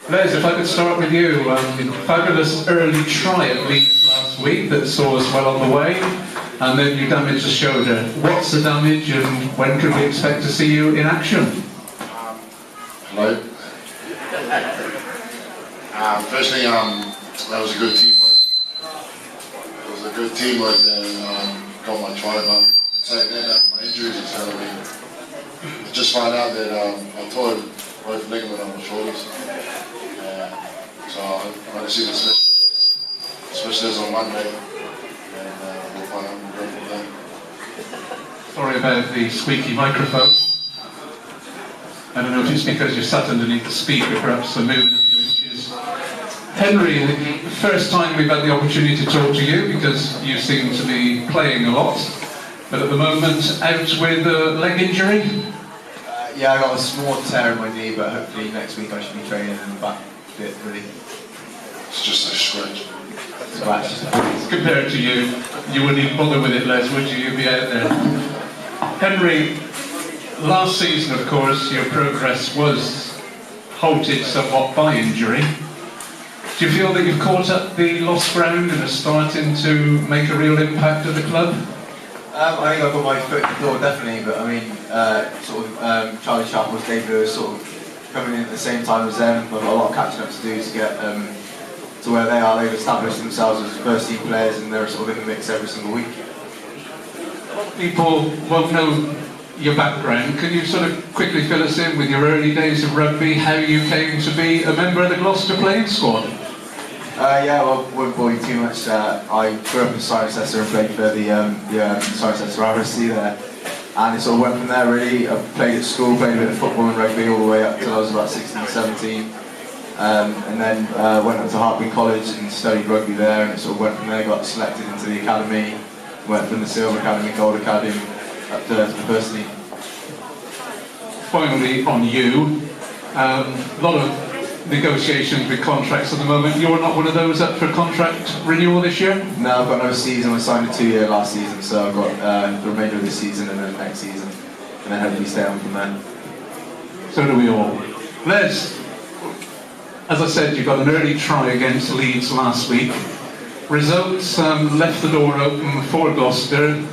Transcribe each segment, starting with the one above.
Les, if I could start with you, fabulous early try at Leeds last week that saw us well on the way, and then you damaged the shoulder. What's the damage, and when can we expect to see you in action? Hello. Firstly, that was a good teamwork. It was a good teamwork that got my try, but taking that my injuries and stuff. I just found out that I tore both ligament on my shoulders. So I'm going to see the specialist on Monday, and we'll find out and we'll go from there. Sorry about the squeaky microphone. I don't know if it's because you're sat underneath the speaker, perhaps so moving a few inches. Henry, the first time we've had the opportunity to talk to you because you seem to be playing a lot, but at the moment out with a leg injury? Yeah, I got a small tear in my knee, but hopefully next week I should be training and back fit really. It's just a scratch. Compared to you, you wouldn't even bother with it, Les, would you? You'd be out there. Henry, last season, of course, your progress was halted somewhat by injury. Do you feel that you've caught up the lost ground and are starting to make a real impact at the club? I think I've got my foot in the door, definitely, but I mean, Charlie Sharples, Dave Lewis sort of coming in at the same time as them. I've got a lot of catching up to do to get to where they are. They've established themselves as first team players and they're sort of in the mix every single week. People won't know your background. Can you sort of quickly fill us in with your early days of rugby, how you came to be a member of the Gloucester playing squad? Yeah, well, won't bore you too much. I grew up in Cirencester and played for the Cirencester RSC there. And it sort of went from there really. I played at school, played a bit of football and rugby all the way up till I was about 16, 17. And then went up to Hartby College and studied rugby there, and it sort of went from there, got selected into the academy, went from the Silver Academy, Gold Academy, up to the first team. Finally, on you, a lot of negotiations with contracts at the moment. You're not one of those up for contract renewal this year? No, I've got another season. I signed a 2-year last season, so I've got the remainder of this season and then next season, and then hopefully stay on from there. So do we all. Les, as I said, you got an early try against Leeds last week. Results left the door open for Gloucester,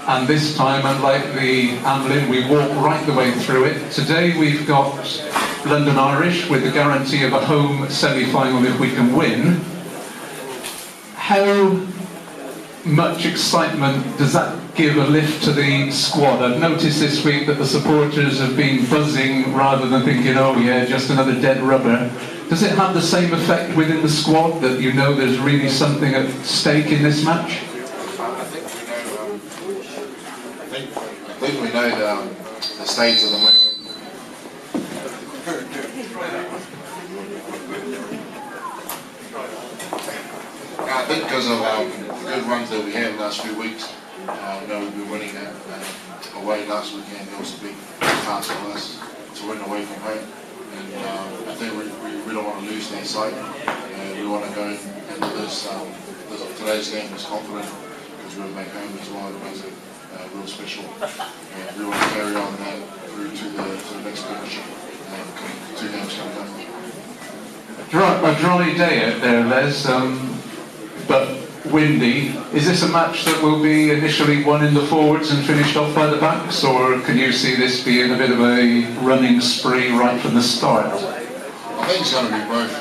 and this time, unlike the Amlin, we walked right the way through it. Today we've got London Irish with the guarantee of a home semi-final if we can win. How much excitement does that give a lift to the squad? I've noticed this week that the supporters have been buzzing rather than thinking, oh yeah, just another dead rubber. Does it have the same effect within the squad that you know there's really something at stake in this match? I think we know the state of the moment. I think because of the good runs that we had the last few weeks, we've been winning away last weekend. It was a big task for us to win away from home, and I think we don't want to lose that sight. We want to go into today's game as confident because we'll make home as well. It makes it real special. We want to carry on that through to the next competition. 2 games coming up. A dry day out there, Les, but windy. Is this a match that will be initially won in the forwards and finished off by the backs, or can you see this being a bit of a running spree right from the start? I think it's going to be both.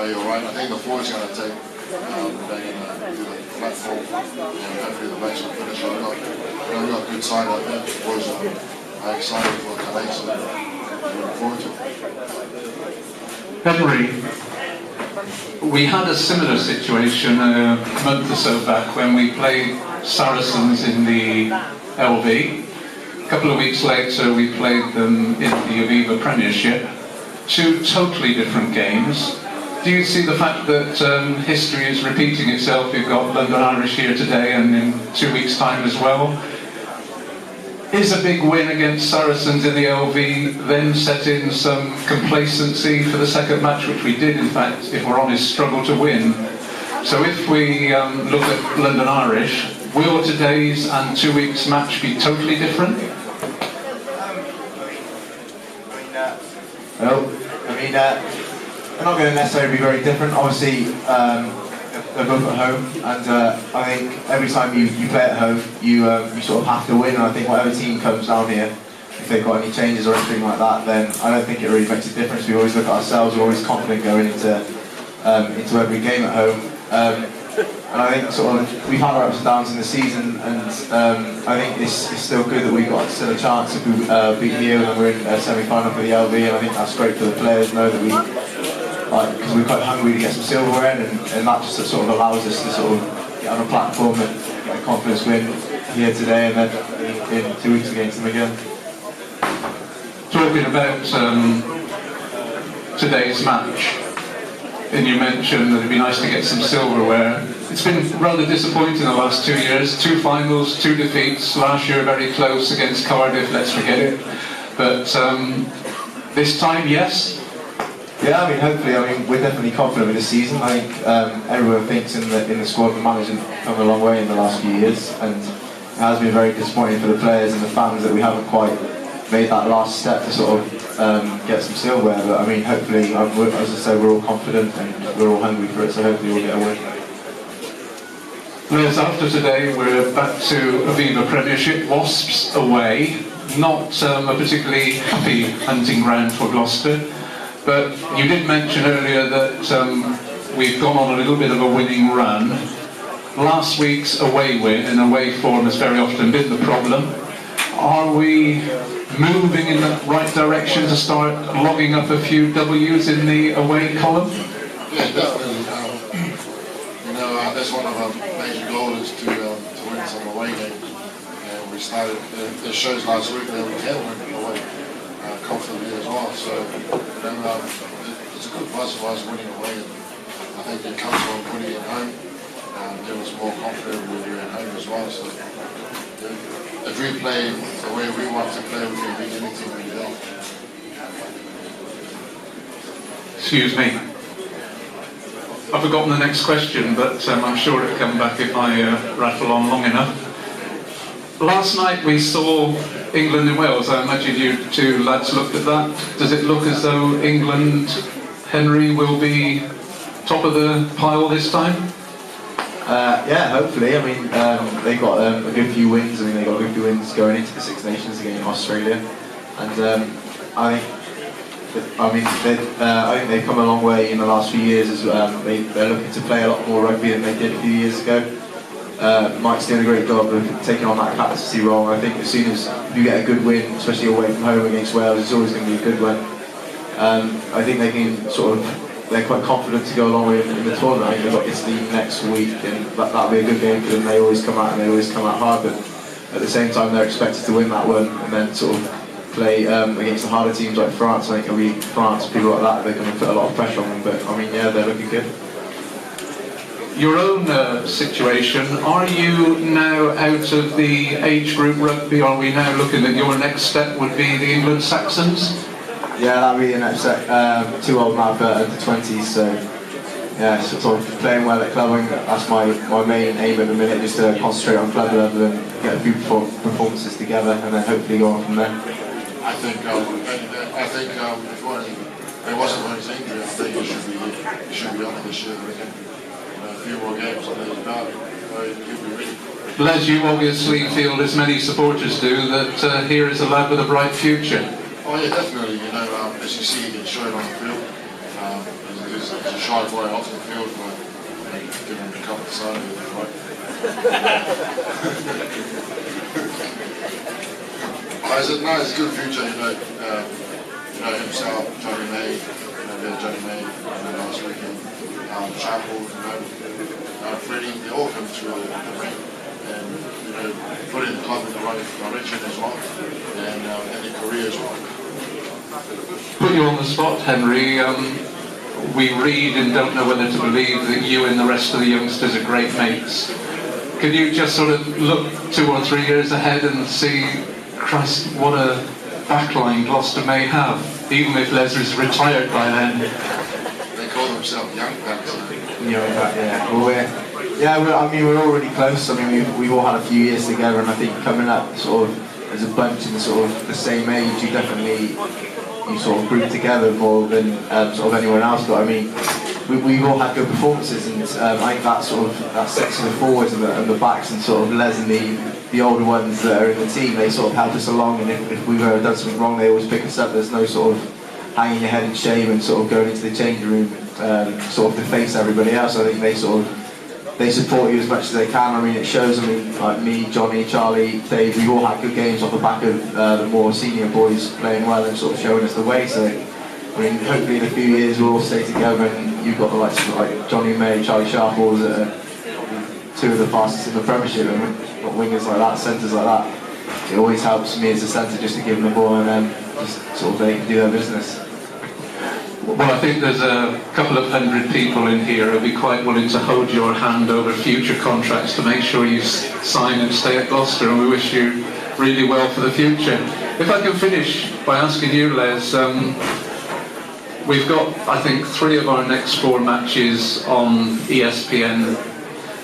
You're right. I think the forwards are going to take. They're going to do the platform. Hopefully the backs will finish up. We've got a good side out there. The boys are excited for today, so we're looking forward to it. Henry, we had a similar situation a month or so back when we played Saracens in the LV. A couple of weeks later we played them in the Aviva Premiership. 2 totally different games. Do you see the fact that history is repeating itself? You've got London Irish here today and in 2 weeks' time as well. Is a big win against Saracens in the LV then set in some complacency for the second match, which we did, in fact, if we're honest, struggle to win? So if we look at London Irish, will today's and 2 weeks' match be totally different? they're not going to necessarily be very different. Obviously, they're both at home, and I think every time you play at home, you sort of have to win. And I think whatever team comes down here, if they've got any changes or anything like that, then I don't think it really makes a difference. We always look at ourselves. We're always confident going into every game at home. And I think sort of we've had our ups and downs in the season, and I think it's still good that we've got still a chance to beat you, and we're in a semi-final for the LV, and I think that's great for the players. Know that we, because we're quite hungry to get some silverware, and that just sort of allows us to sort of get on a platform and get a confidence win here today, and then in 2 weeks against them again. Talking about today's match, and you mentioned that it'd be nice to get some silverware. It's been rather disappointing the last 2 years. 2 finals, 2 defeats. Last year very close against Cardiff, let's forget it. But this time, yes? Yeah, I mean, hopefully, we're definitely confident with this season. I think everyone thinks in the squad the management come a long way in the last few years, and it has been very disappointing for the players and the fans that we haven't quite made that last step to sort of get some silverware. But I mean, hopefully, as I say, we're all confident and we're all hungry for it, so hopefully we'll get a win. Whereas after today, we're back to Aviva Premiership, Wasps away. Not a particularly happy hunting ground for Gloucester, but you did mention earlier that we've gone on a little bit of a winning run. Last week's away win and away form has very often been the problem. Are we moving in the right direction to start logging up a few W's in the away column? Yeah, definitely. That's one of our major goals is to win some away games. And we started the shows last week that we can win away comfortably as well. So it's a good plus for us winning away. I think it comes from winning at home. Give us more confidence when we're at home as well. So if we play the way we want to play, we can beat anything we do. Excuse me. I've forgotten the next question, but I'm sure it'll come back if I rattle on long enough. Last night we saw England and Wales. I imagine you two lads looked at that. Does it look as though England, Henry, will be top of the pile this time? Yeah, hopefully. I mean, they got a good few wins. I mean, they got a good few wins going into the Six Nations against Australia, and I think they've come a long way in the last few years. As they're looking to play a lot more rugby than they did a few years ago. Mike's doing a great job of taking on that captaincy role. I think as soon as you get a good win, especially away from home against Wales, it's always going to be a good one. I think they can they're quite confident to go along with in the tournament. I think they've got Italy next week, and that'll be a good game for them. They always come out and they always come out hard, but at the same time they're expected to win that one and then sort of play against the harder teams like France. I think it'll be France, people like that, they're going to put a lot of pressure on them, but I mean, yeah, they're looking good. Your own situation, are you now out of the age group rugby? Are we now looking at your next step would be the England Saxons? Yeah, that'll be the next step. Too old now for under 20s, so yeah, sort of playing well at club. That's my main aim at the minute, just to concentrate on club level and get a few performances together, and then hopefully go on from there. I think if it wasn't for his injury, I think he should be on this year. A few more games under his belt, he'll be ready. Les, you obviously feel, as many supporters do, that here is a lad with a bright future. Oh yeah, definitely. As you see, he can show it on the field. He's a shy boy off the field, but give him a couple of sides of it, right? It's a good future. Himself, Johnny May, Johnny May, last weekend, Chapel, Freddie, they all come through the ring, and putting the club in the right direction as well, and their career as well. Put you on the spot, Henry. We read and don't know whether to believe that you and the rest of the youngsters are great mates. Could you just sort of look 2 or 3 years ahead and see, Christ, what a backline Gloucester may have, even if Lesley's retired by then? They call themselves young backs. Yeah. Well, we're all really close. I mean, we've all had a few years together, and I think coming up sort of as a bunch in the sort of the same age, you definitely you sort of group together more than sort of anyone else. But I mean, we've all had good performances, and I think that sets the forwards and the backs, and sort of Les and the older ones that are in the team, they sort of help us along, and if we've ever done something wrong, they always pick us up. There's no sort of hanging your head in shame and sort of going into the changing room sort of to face everybody else. I think they support you as much as they can. I mean, it shows. I mean, like me, Johnny, Charlie, Dave, we've all had good games off the back of the more senior boys playing well and sort of showing us the way. So, I mean, hopefully in a few years we'll all stay together, and you've got the likes of like Johnny May, Charlie Sharp, all that are two of the fastest in the Premiership, and we've got wingers like that, centres like that. It always helps me as a centre just to give them the ball and then just sort of they can do their business. Well, I think there's a couple of hundred people in here who'll be quite willing to hold your hand over future contracts to make sure you sign and stay at Gloucester, and we wish you really well for the future. If I can finish by asking you, Les, we've got, I think, 3 of our next 4 matches on ESPN,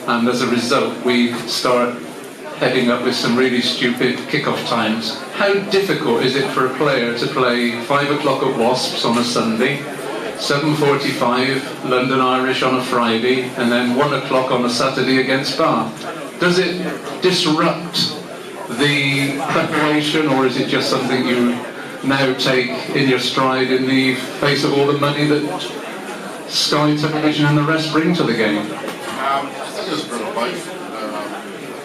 and as a result we start heading up with some really stupid kick-off times. How difficult is it for a player to play 5 o'clock at Wasps on a Sunday, 7:45 London Irish on a Friday, and then 1 o'clock on a Saturday against Bath? Does it disrupt the preparation, or is it just something you now take in your stride in the face of all the money that Sky Television and the rest bring to the game? I think it's a bit of both.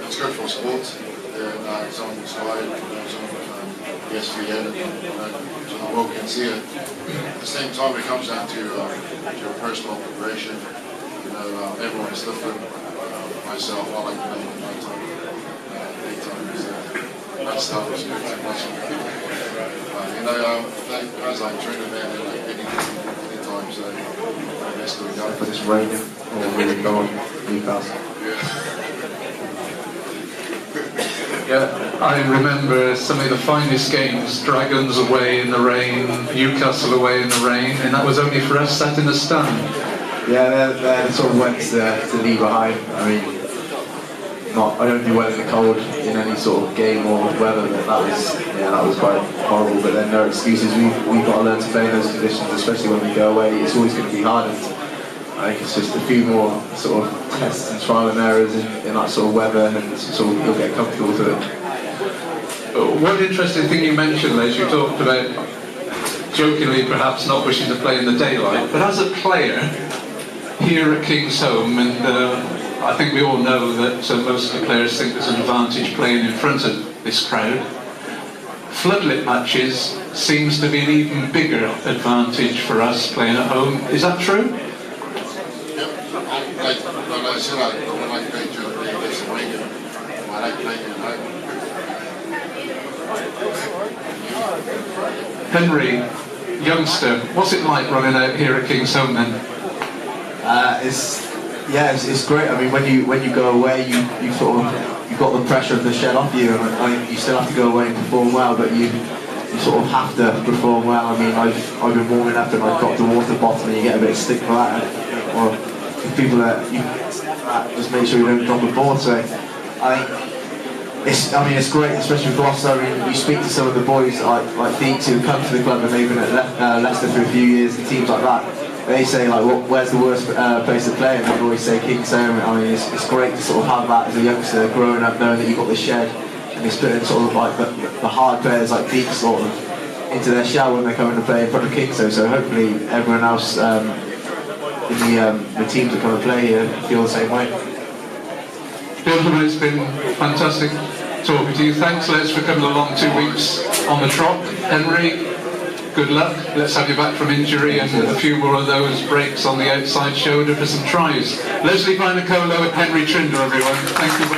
It's good for sport. It's on Sky, it's on ESPN, so the world can see it. At the same time, it comes down to your personal preparation. Everyone is different. Myself, I like to play at night time. Daytime is that stuff is good to watch. Guys like Trinder, man, they're like any time, so that's good. For this rain, or really go on Newcastle. Yeah, I remember some of the finest games, Dragons away in the rain, Newcastle away in the rain, and that was only for us sat in the stand. Yeah, they're the sort of ones to leave behind. I mean, I don't do well in the cold in any sort of game or weather, but that was quite horrible, but then no excuses. We've got to learn to play in those conditions, especially when we go away. It's always going to be hard, and I think it's just a few more sort of tests and trial and errors in that sort of weather, and sort of you'll get comfortable to it. One interesting thing you mentioned, Les, you talked about jokingly perhaps not wishing to play in the daylight, but as a player here at Kingsholm, and I think we all know that most of the players think there's an advantage playing in front of this crowd. Floodlit matches seems to be an even bigger advantage for us playing at home. Is that true? I said I like playing during the day, it's raining. I like playing at night. Henry, youngster, what's it like running out here at Kingsholm then? It's great. I mean, when you go away, you've got the pressure of the shed off you, and you still have to go away and perform well, but you sort of have to perform well. I mean, I've been warming up and I've got the water bottle, and you get a bit of stick for that. Or people that just make sure you don't drop the ball. So I think it's great, especially with Gloucester. I mean, we speak to some of the boys like Deeks who come to the club and they've been at Leicester for a few years, and teams like that. They say like, where's the worst place to play? And they always say Kingsholm. I mean, it's great to sort of have that as a youngster growing up, knowing that you've got the shed, and it's putting sort of like the hard players like Deeks sort of into their shell when they're coming to play in front of Kingsholm. So hopefully everyone else in the teams that come and play here feel the same way. Gentlemen, it's been fantastic talking to you. Thanks, Les, for coming along 2 weeks on the trot. Henry, good luck. Let's have you back from injury and a few more of those breaks on the outside shoulder for some tries. Lesley, Vainikolo and Henry Trinder, everyone. Thank you very much.